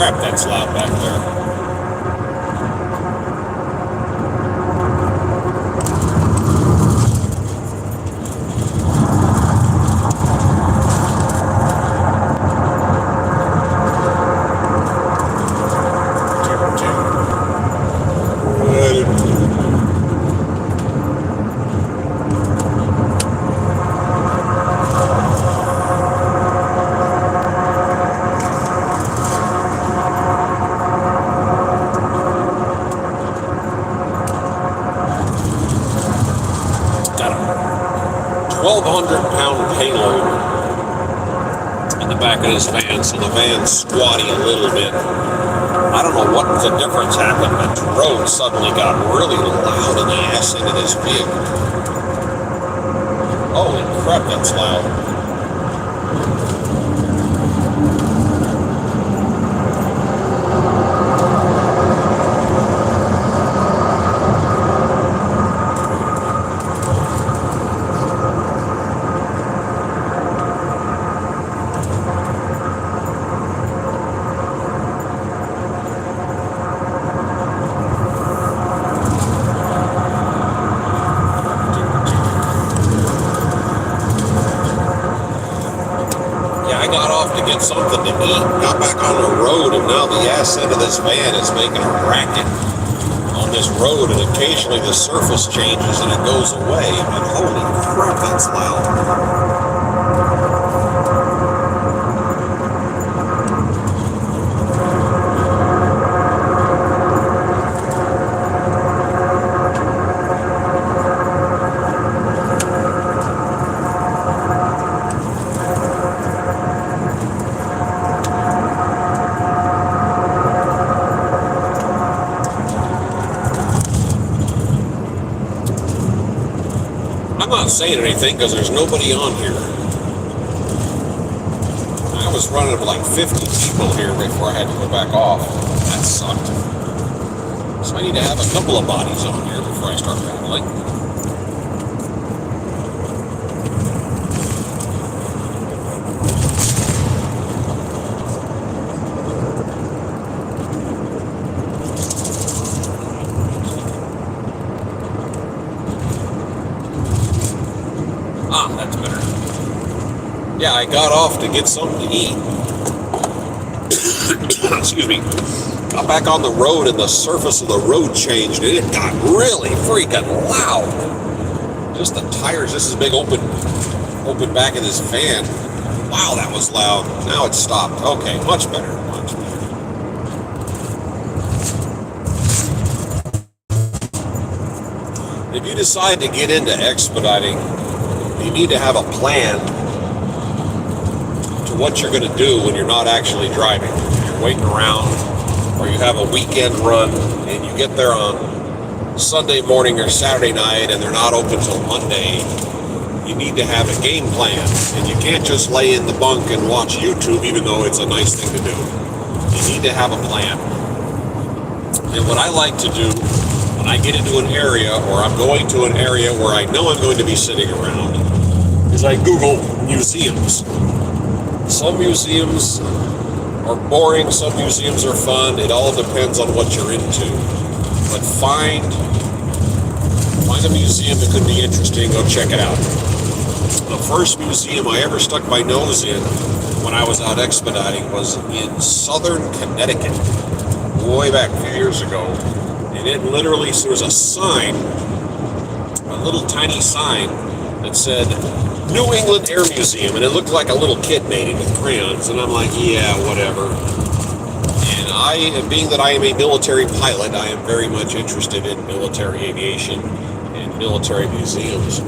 crap, that's loud back there. Got a 1,200-pound payload in the back of this van, so the van's squatty a little bit. I don't know what the difference happened, but the road suddenly got really loud in the ass end of this vehicle. Holy crap, that's loud. I got off to get something to eat, got back on the road, and now the ass end of this van is making a racket on this road, and occasionally the surface changes and it goes away, and holy crap, that's loud. I'm not saying anything because there's nobody on here. I was running like 50 people here before I had to go back off. That sucked. So I need to have a couple of bodies on here before I start battling. Ah, that's better. Yeah, I got off to get something to eat. Excuse me. Got back on the road and the surface of the road changed and it got really freaking loud. Just the tires, this is a big open back of this van. Wow, that was loud. Now it stopped. Okay, much better, much better. If you decide to get into expediting, you need to have a plan to what you're going to do when you're not actually driving. You're waiting around, or you have a weekend run, and you get there on Sunday morning or Saturday night, and they're not open till Monday. You need to have a game plan, and you can't just lay in the bunk and watch YouTube, even though it's a nice thing to do. You need to have a plan. And what I like to do when I get into an area, or I'm going to an area where I know I'm going to be sitting around, is I Google museums. Some museums are boring, some museums are fun. It all depends on what you're into. But find a museum that could be interesting, go check it out. The first museum I ever stuck my nose in when I was out expediting was in southern Connecticut, way back a few years ago. And it literally, there was a sign, a little tiny sign that said, New England Air Museum, and it looked like a little kid made it with crayons, and I'm like, yeah, whatever. And being that I am a military pilot, I am very much interested in military aviation and military museums.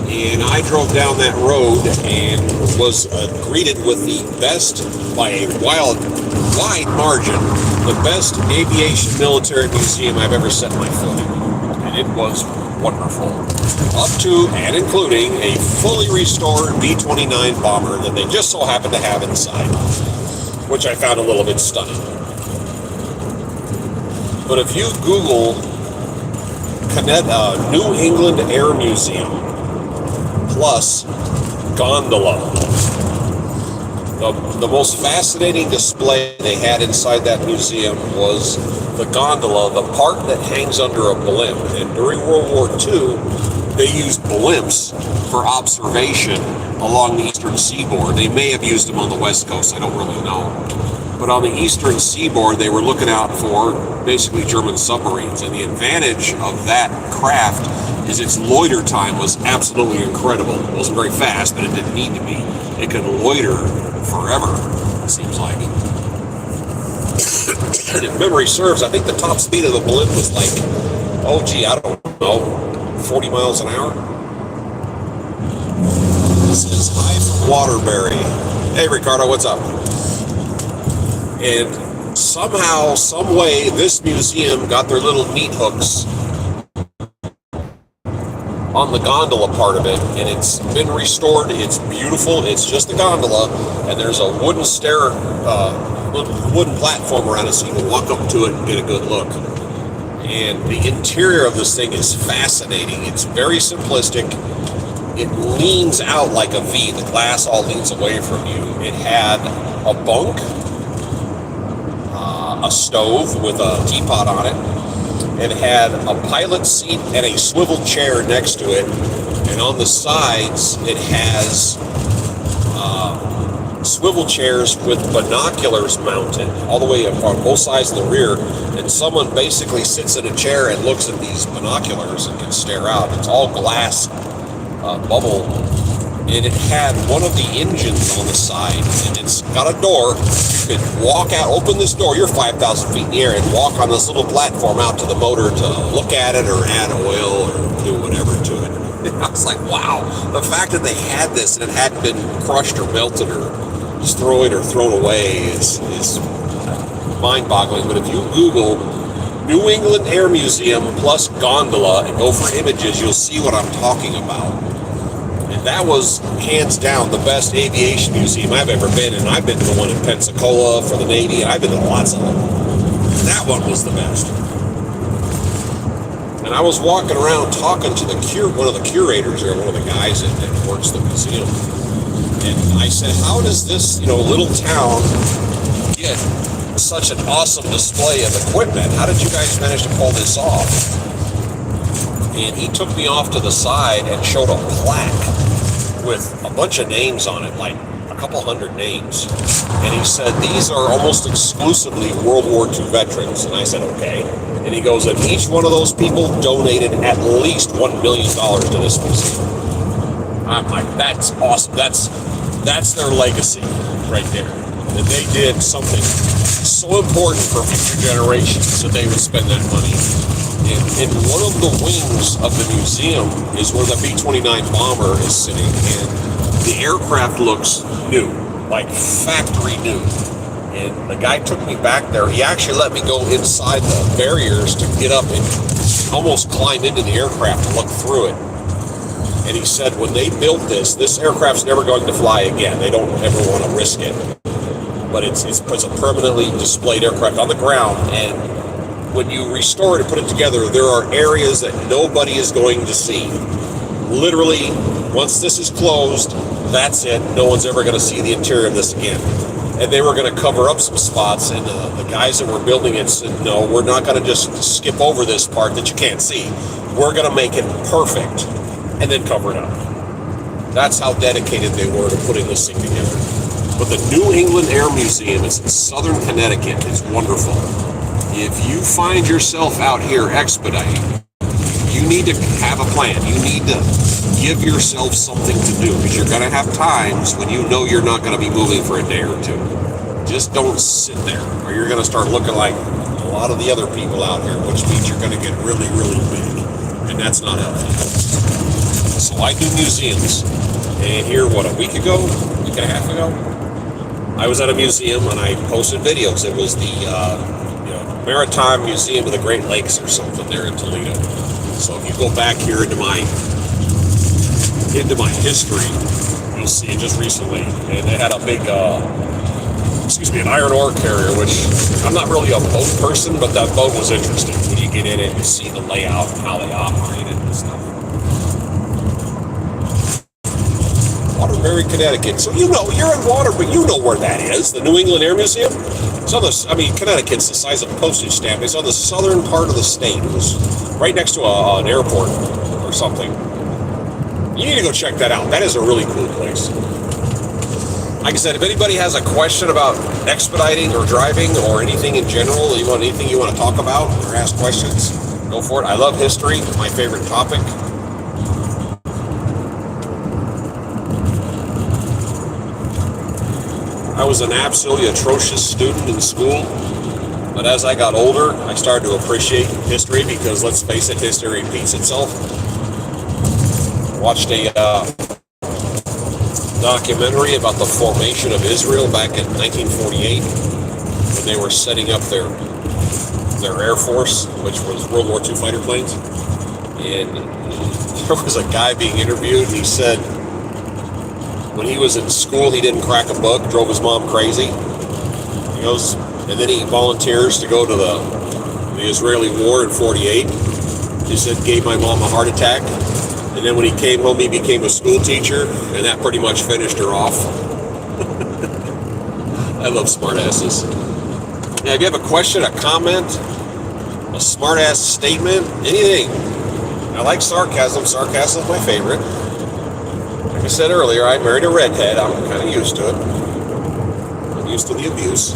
And I drove down that road and was greeted with the best, by a wide margin, the best aviation military museum I've ever set my foot in. And it was wonderful. Up to and including a fully restored B-29 bomber that they just so happened to have inside, which I found a little bit stunning. But if you Google New England Air Museum plus gondola, The most fascinating display they had inside that museum was the gondola, the part that hangs under a blimp. And during World War II, they used blimps for observation along the eastern seaboard. They may have used them on the west coast, I don't really know. But on the eastern seaboard, they were looking out for basically German submarines. And the advantage of that craft is its loiter time was absolutely incredible. It wasn't very fast, but it didn't need to be. It could loiter forever, it seems like. And if memory serves, I think the top speed of the blimp was like, I don't know, 40 miles an hour. This is High from Waterbury. Hey, Ricardo, what's up? And somehow, some way, this museum got their little meat hooks on the gondola part of it, and it's been restored. It's beautiful. It's just a gondola, and there's a wooden wooden platform around it, so you can walk up to it and get a good look. And the interior of this thing is fascinating. It's very simplistic. It leans out like a V. The glass all leans away from you. It had a bunk, a stove with a teapot on it. It had a pilot seat and a swivel chair next to it. And on the sides, it has swivel chairs with binoculars mounted all the way up on both sides of the rear. And someone basically sits in a chair and looks at these binoculars and can stare out. It's all glass bubble. And it had one of the engines on the side, and it's got a door. You could walk out, open this door, you're 5,000 feet in the air, and walk on this little platform out to the motor to look at it or add oil or do whatever to it. And I was like, wow, the fact that they had this and it hadn't been crushed or melted or destroyed or thrown away is mind-boggling. But if you Google New England Air Museum plus gondola and go for images, you'll see what I'm talking about. And that was, hands down, the best aviation museum I've ever been in. I've been to the one in Pensacola for the Navy, and I've been to lots of them. That one was the best. And I was walking around talking to one of the curators there, one of the guys that works the museum. And I said, how does this, little town get such an awesome display of equipment? How did you guys manage to pull this off? And he took me off to the side and showed a plaque with a bunch of names on it, like a couple hundred names. And he said, these are almost exclusively World War II veterans. And I said, okay. And he goes, and each one of those people donated at least $1 million to this museum. I'm like, that's awesome. That's their legacy right there. That they did something so important for future generations that they would spend that money. And one of the wings of the museum is where the B-29 bomber is sitting, and the aircraft looks new, like factory new. And the guy took me back there. He actually let me go inside the barriers to get up and almost climb into the aircraft and look through it. And he said when they built this aircraft's never going to fly again. They don't ever want to risk it. But it's a permanently displayed aircraft on the ground, and when you restore it and put it together, there are areas that nobody is going to see. Literally, once this is closed, that's it. No one's ever going to see the interior of this again. And they were going to cover up some spots, and the guys that were building it said, no, we're not going to just skip over this part that you can't see. We're going to make it perfect and then cover it up. That's how dedicated they were to putting this thing together. But the New England Air Museum is in southern Connecticut. It's wonderful. If you find yourself out here expediting, you need to have a plan. You need to give yourself something to do, because you're going to have times when you know you're not going to be moving for a day or two. Just don't sit there, or you're going to start looking like a lot of the other people out here, which means you're going to get really, really big, and that's not healthy. So I do museums, and here, a week and a half ago, I was at a museum and I posted videos. It was the Maritime Museum of the Great Lakes or something there in Toledo. So if you go back here into my history, you'll see it just recently. And they had a big, an iron ore carrier, which I'm not really a boat person, but that boat was interesting. When you get in it, you see the layout and how they operate it and stuff. Waterbury, Connecticut. So you know, you're in Waterbury, you know where that is. The New England Air Museum. It's on Connecticut's the size of a postage stamp. It's on the southern part of the state. It was right next to an airport or something. You need to go check that out. That is a really cool place. Like I said, if anybody has a question about expediting or driving or anything in general, anything you want to talk about or ask questions, go for it. I love history, my favorite topic. I was an absolutely atrocious student in school, but as I got older, I started to appreciate history because, let's face it, history repeats itself. I watched a documentary about the formation of Israel back in 1948 when they were setting up their Air Force, which was World War II fighter planes. And there was a guy being interviewed, and he said when he was in school, he didn't crack a book, drove his mom crazy. He goes, and then he volunteers to go to the Israeli war in 48. He said, gave my mom a heart attack. And then when he came home, he became a school teacher, and that pretty much finished her off. I love smartasses. Now, if you have a question, a comment, a smartass statement, anything. I like sarcasm. Sarcasm is my favorite. Like I said earlier, I married a redhead. I'm kind of used to it. I'm used to the abuse.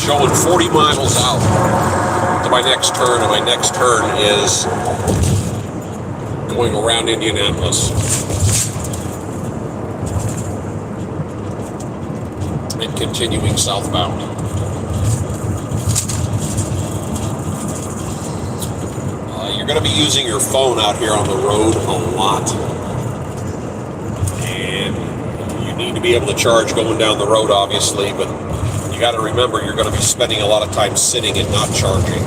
Showing 40 miles out to my next turn, and my next turn is going around Indianapolis and continuing southbound. You're going to be using your phone out here on the road a lot, and you need to be able to charge going down the road, obviously, but you got to remember you're going to be spending a lot of time sitting and not charging.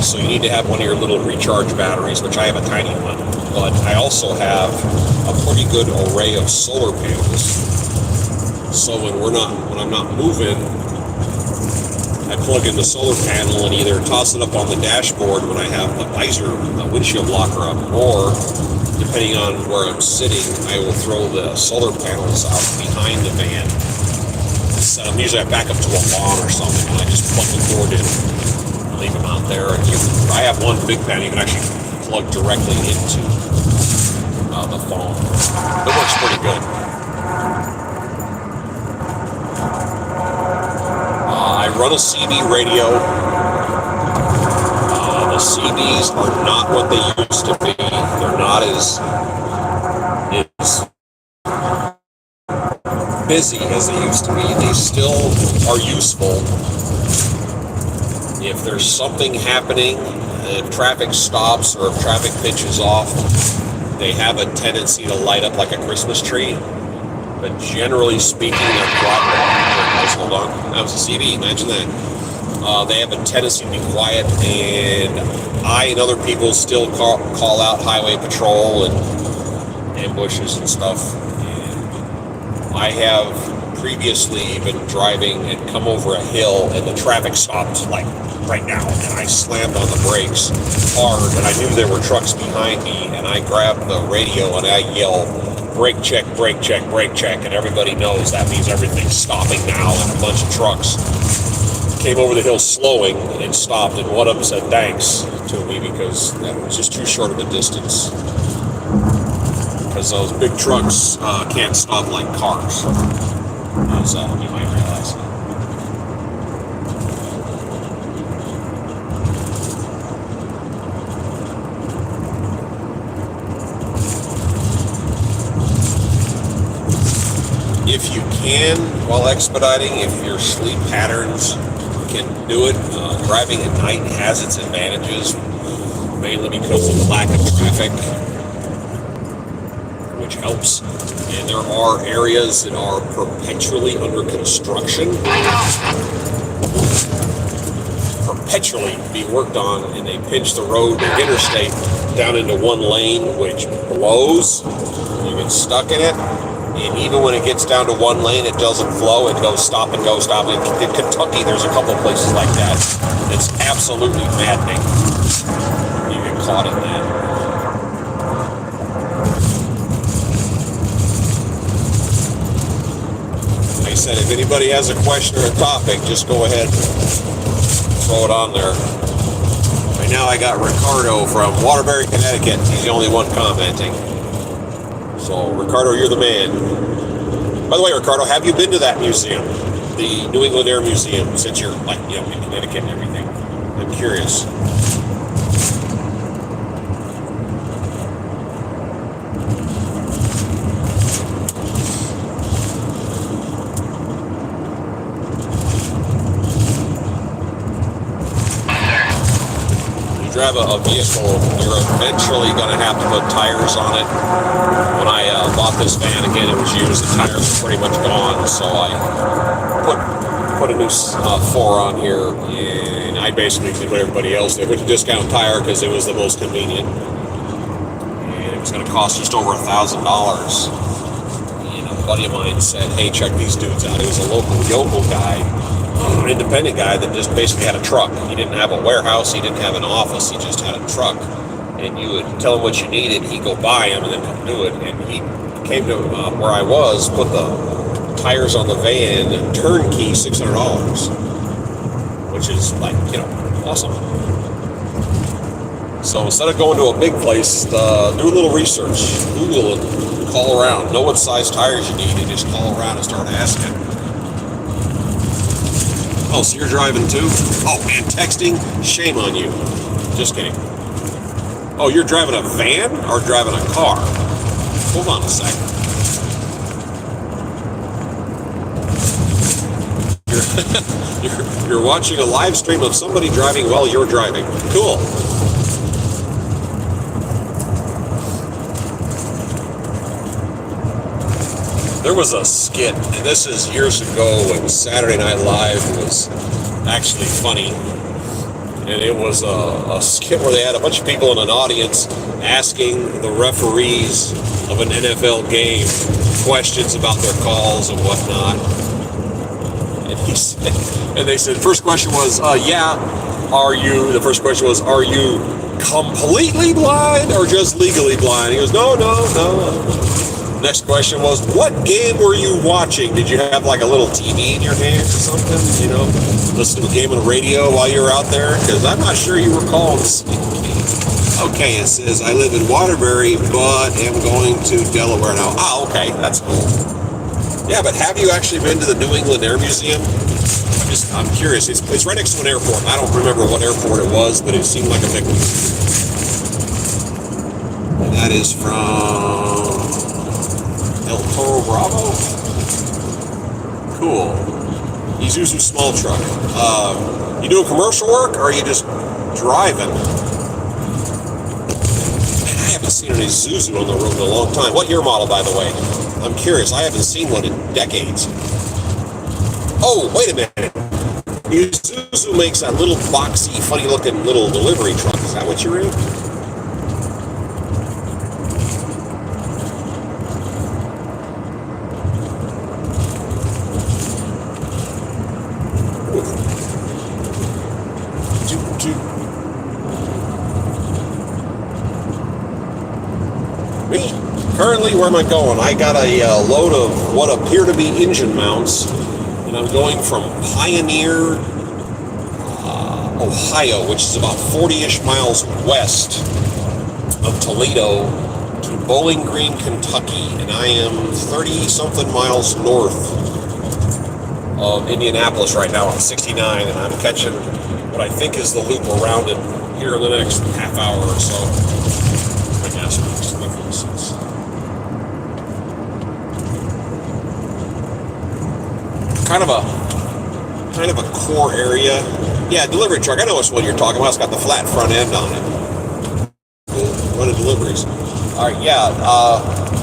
So you need to have one of your little recharge batteries, which I have a tiny one, but I also have a pretty good array of solar panels. So when I'm not moving, I plug in the solar panel and either toss it up on the dashboard when I have the windshield blocker up, or depending on where I'm sitting, I will throw the solar panels out behind the van. Usually I back up to a lawn or something, and I just plug the cord in and leave them out there. And I have one big pan you can actually plug directly into the phone. It works pretty good. I run a CB radio. The CBs are not what they used to be. They're not as busy as they used to be. They still are useful. If there's something happening, if traffic stops or if traffic pitches off, they have a tendency to light up like a Christmas tree. But generally speaking, they're quiet. Hold on, that was a CB, imagine that. They have a tendency to be quiet, and I and other people still call out highway patrol and ambushes and stuff. And I have previously been driving and come over a hill, and the traffic stopped like right now, and I slammed on the brakes hard, and I knew there were trucks behind me, and I grabbed the radio and I yelled, brake check, brake check, brake check, and everybody knows that means everything's stopping now, and a bunch of trucks came over the hill slowing and stopped, and one of them said thanks to me because that was just too short of a distance, because those big trucks can't stop like cars, as you might realize. If you can, while expediting, if your sleep patterns can do it, driving at night has its advantages, mainly because of the lack of traffic, which helps. And there are areas that are perpetually under construction, perpetually being worked on, and they pinch the road, the interstate, down into one lane, which blows. You get stuck in it. And even when it gets down to one lane, it doesn't flow. It goes stop and go, stop. In Kentucky, there's a couple of places like that. It's absolutely maddening. You get caught in that. said, if anybody has a question or a topic, just go ahead and throw it on there. Right now I got Ricardo from Waterbury, Connecticut. He's the only one commenting. So, Ricardo, you're the man. By the way, Ricardo, have you been to that museum? The New England Air Museum, since you're, like, in Connecticut and everything? I'm curious. Drive a vehicle, you're eventually going to have to put tires on it. When I bought this van, again, it was used, the tires were pretty much gone, so I put a new 4 on here, and I basically did what everybody else did, went to discount tire because it was the most convenient, and it was going to cost just over $1,000. And a buddy of mine said, hey, check these dudes out. It was a local yokel guy, an independent guy that just basically had a truck. He didn't have a warehouse, he didn't have an office, he just had a truck. And you would tell him what you needed, he'd go buy them and then come do it. And he came to where I was, put the tires on the van, turnkey $600, which is like, awesome. So instead of going to a big place, do a little research, Google it, call around, know what size tires you need, and just call around and start asking. Oh, so you're driving too? Oh, and texting? Shame on you. Just kidding. Oh, you're driving a van or driving a car? Hold on a second. You're watching a live stream of somebody driving while you're driving. Cool. There was a skit, and this is years ago when Saturday Night Live was actually funny. And it was a skit where they had a bunch of people in an audience asking the referees of an NFL game questions about their calls and whatnot. And they said, first question was, the first question was, are you completely blind or just legally blind? He goes, no. Next question was, what game were you watching? Did you have like a little TV in your hands or something? Listen to a game on the radio while you were out there? Because I'm not sure you were calling. Okay, it says, I live in Waterbury, but am going to Delaware now. Ah, okay, that's cool. Yeah, but have you actually been to the New England Air Museum? I'm curious. It's right next to an airport. I don't remember what airport it was, but it seemed like a big one. And that is from El Toro Bravo? Cool. Isuzu small truck. You doing commercial work or are you just driving? Man, I haven't seen an Isuzu on the road in a long time. What year model, by the way? I'm curious. I haven't seen one in decades. Oh, wait a minute. Isuzu makes that little boxy, funny-looking little delivery truck. Is that what you're in? Me? Currently, where am I going? I got a load of what appear to be engine mounts, and I'm going from Pioneer, Ohio, which is about 40-ish miles west of Toledo, to Bowling Green, Kentucky, and I am 30-something miles north of Indianapolis right now on 69, and I'm catching what I think is the loop around it here in the next half hour or so. I guess. Kind of a core area. Yeah, delivery truck. I know which one you're talking about. It's got the flat front end on it. Cool. Running deliveries. All right, yeah.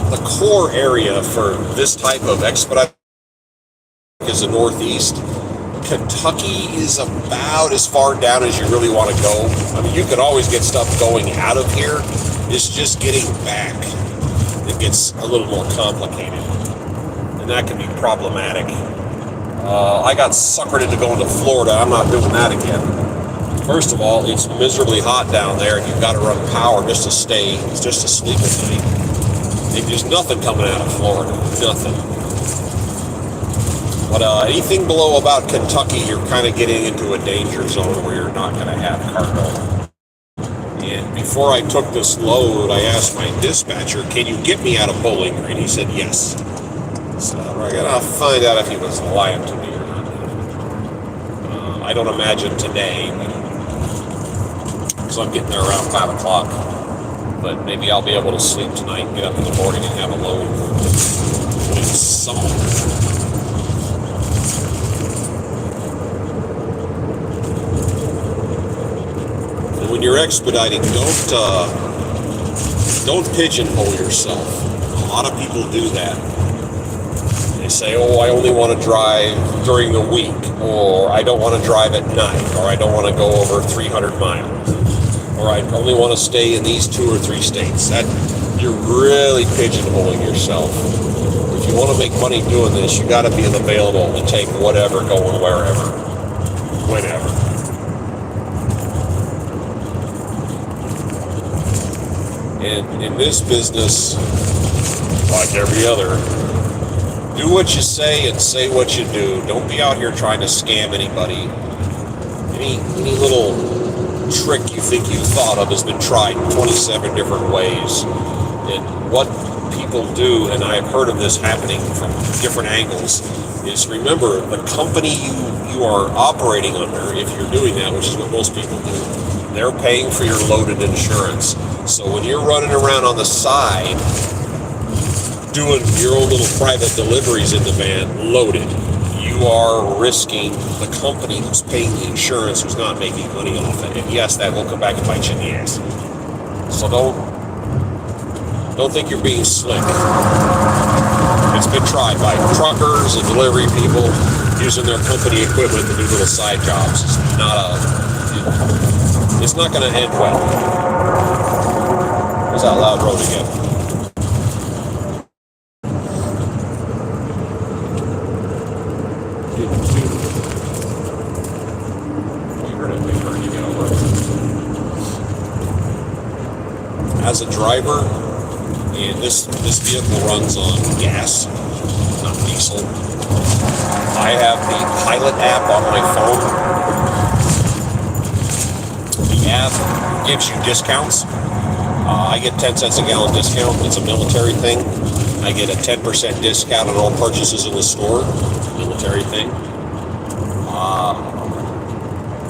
The core area for this type of expedite is the Northeast. Kentucky is about as far down as you really want to go. I mean, you could always get stuff going out of here. It's just getting back. It gets a little more complicated. And that can be problematic. I got suckered into going to Florida. I'm not doing that again. First of all, it's miserably hot down there, and you've got to run power just to stay, just to sleep at night. There's nothing coming out of Florida. Nothing. But anything below about Kentucky, you're kind of getting into a danger zone where you're not going to have cargo. And before I took this load, I asked my dispatcher, can you get me out of Bowling Green? He said yes. So I got to find out if he was lying to me or not. I don't imagine today, because I'm getting there around 5 o'clock. But maybe I'll be able to sleep tonight and get up in the morning and have a load somewhere. And when you're expediting, don't pigeonhole yourself. A lot of people do that. They say, oh, I only want to drive during the week, or I don't want to drive at night, or I don't want to go over 300 miles, or I only want to stay in these 2 or 3 states. That you're really pigeonholing yourself. If you want to make money doing this, you got to be available to take whatever, going wherever, whenever. And in this business, like every other, do what you say and say what you do. Don't be out here trying to scam anybody. Any little trick you think you thought of has been tried 27 different ways. And what people do, and I've heard of this happening from different angles, is remember the company you are operating under, if you're doing that, which is what most people do, they're paying for your loaded insurance. So when you're running around on the side doing your own little private deliveries in the van loaded, you are risking the company who's paying the insurance, who's not making money off it. And yes, that will come back and bite you in the ass. So don't think you're being slick. It's been tried by truckers and delivery people using their company equipment to do little side jobs. It's not going to end well. There's that loud road again. As a driver, and this vehicle runs on gas, not diesel. I have the Pilot app on my phone. The app gives you discounts. I get 10 cents a gallon discount. It's a military thing. I get a 10% discount on all purchases in the store. Military thing.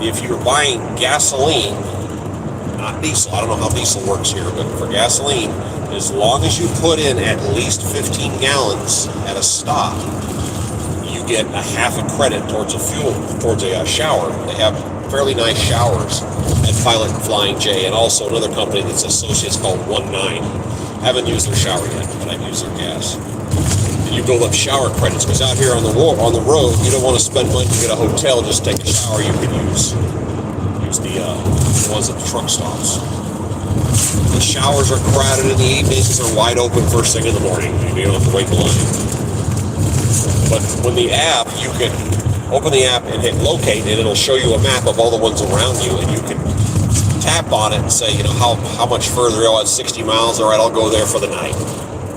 If you're buying gasoline, not diesel, I don't know how diesel works here, but for gasoline, as long as you put in at least 15 gallons at a stop, you get a half a credit towards a shower. They have fairly nice showers at Pilot and Flying J, and also another company that's associates called 19. I haven't used their shower yet, but I've used their gas. And you build up shower credits, because out here on the road, you don't want to spend money to get a hotel, just take a shower. You can use the ones at the truck stops. The showers are crowded in the evenings, are wide open first thing in the morning. You don't have to wait in line. But when the app, you can open the app and hit locate, and it'll show you a map of all the ones around you, and you can tap on it and say, how much further. Oh, it's 60 miles. All right, I'll go there for the night.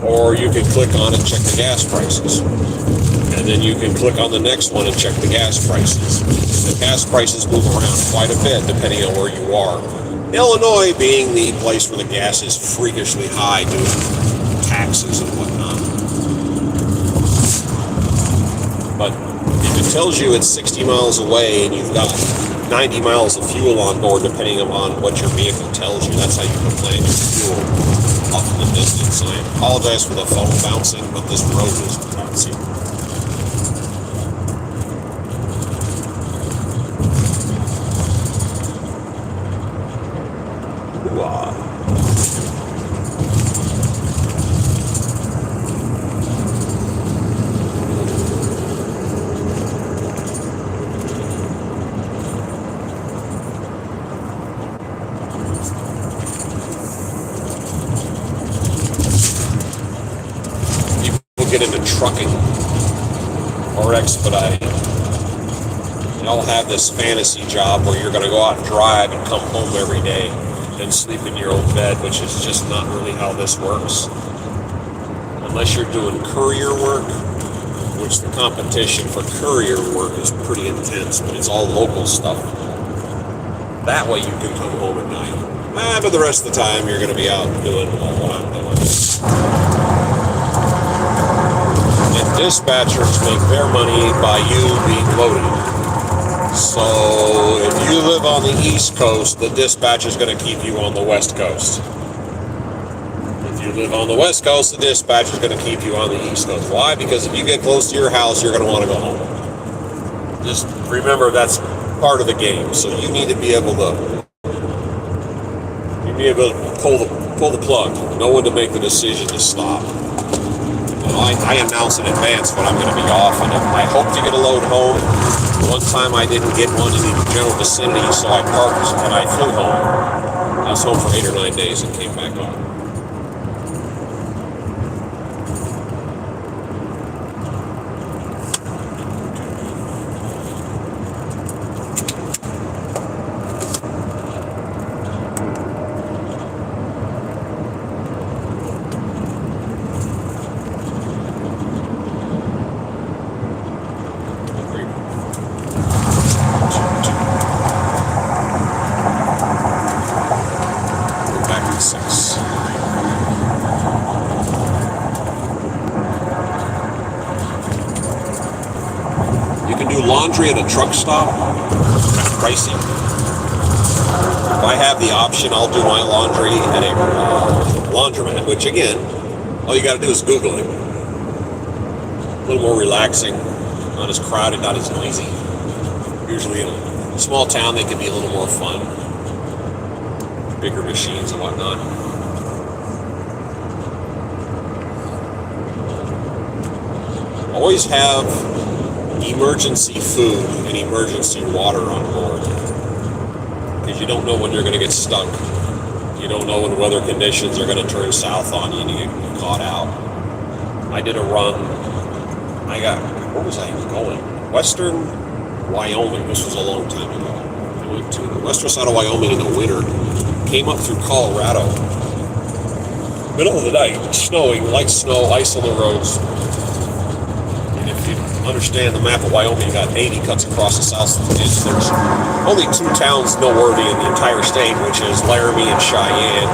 Or you can click on it and check the gas prices. And then you can click on the next one and check the gas prices. The gas prices move around quite a bit depending on where you are. Illinois being the place where the gas is freakishly high due to taxes and whatnot. But if it tells you it's 60 miles away and you've got 90 miles of fuel on board, depending upon what your vehicle tells you, that's how you can plan your fuel off in the distance. And I apologize for the phone bouncing, but this road is bouncing. Get into trucking or expediting. Y'all have this fantasy job where you're going to go out and drive and come home every day and sleep in your own bed, which is just not really how this works. Unless you're doing courier work, which the competition for courier work is pretty intense, but it's all local stuff. That way you can come home at night. But the rest of the time you're going to be out doing what I'm doing. And dispatchers make their money by you being loaded. So if you live on the East Coast, the dispatcher's going to keep you on the West Coast. If you live on the West Coast, the dispatcher's going to keep you on the East Coast. Why? Because if you get close to your house, you're going to want to go home. Just remember that's part of the game. So you need to be able to pull the plug. Know when to make the decision to stop. I announce in advance when I'm going to be off, and I hope to get a load home. One time I didn't get one in the general vicinity, so I parked and I flew home. I was home for 8 or 9 days and came back on. Laundry at a truck stop, pricey. If I have the option, I'll do my laundry at a laundromat, which again, all you got to do is Google it. A little more relaxing, not as crowded, not as noisy. Usually in a small town, they can be a little more fun. Bigger machines and whatnot. Always have emergency food and emergency water on board, because you don't know when you're going to get stuck. You don't know when weather conditions are going to turn south on you and you get caught out. I did a run. Where was I going? Western Wyoming. This was a long time ago. I went to the western side of Wyoming in the winter, came up through Colorado. Middle of the night, snowing, light snow, ice on the roads. Understand the map of Wyoming, you got 80 cuts across the south edge. There's only 2 towns noteworthy in the entire state, which is Laramie and Cheyenne.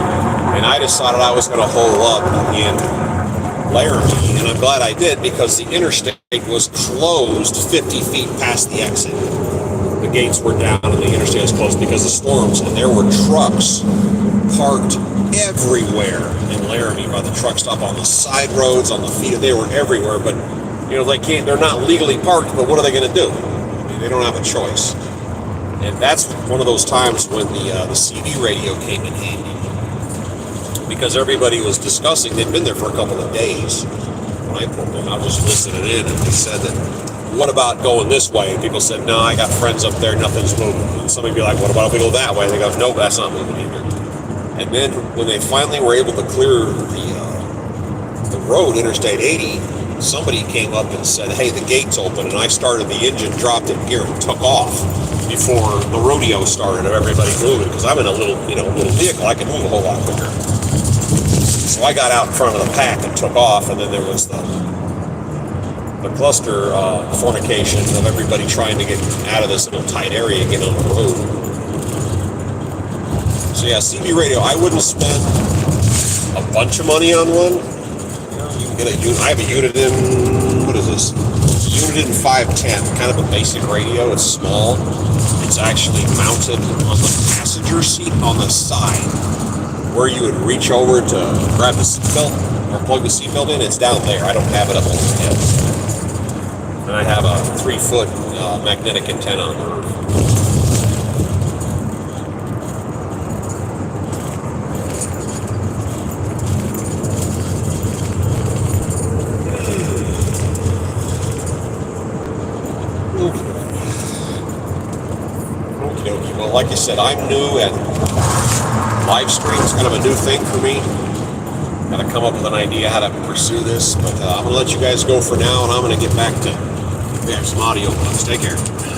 And I decided I was going to hole up in Laramie, and I'm glad I did, because the interstate was closed 50 feet past the exit. The gates were down and the interstate was closed because of storms, and there were trucks parked everywhere in Laramie by the truck stop, on the side roads, on the feet. They were everywhere, but they're not legally parked, but what are they going to do? I mean, they don't have a choice. And that's one of those times when the CB radio came in handy, because everybody was discussing, they'd been there for a couple of days. When I pulled them, I was just listening in, and they said that, what about going this way? And people said, no, I got friends up there, nothing's moving. And somebody would be like, what about if we go that way? And they go, no, that's not moving either. And then when they finally were able to clear the road, Interstate 80, somebody came up and said, hey, the gate's open, and I started the engine, dropped it in gear, and took off before the rodeo started of everybody moving, because I'm in a little vehicle, I can move a whole lot quicker. So I got out in front of the pack and took off, and then there was the cluster fornication of everybody trying to get out of this little tight area and get on the road. So yeah, CB radio, I wouldn't spend a bunch of money on one. I have a unit in, what is this? It's a unit in 510, kind of a basic radio. It's small. It's actually mounted on the passenger seat on the side, where you would reach over to grab the seatbelt or plug the seatbelt in. It's down there. I don't have it up on the head. And I have a 3-foot magnetic antenna on the roof. Well, like I said, I'm new at live streams, kind of a new thing for me. Got to come up with an idea how to pursue this, but I'm going to let you guys go for now, and I'm going to get back to some audio. Take care.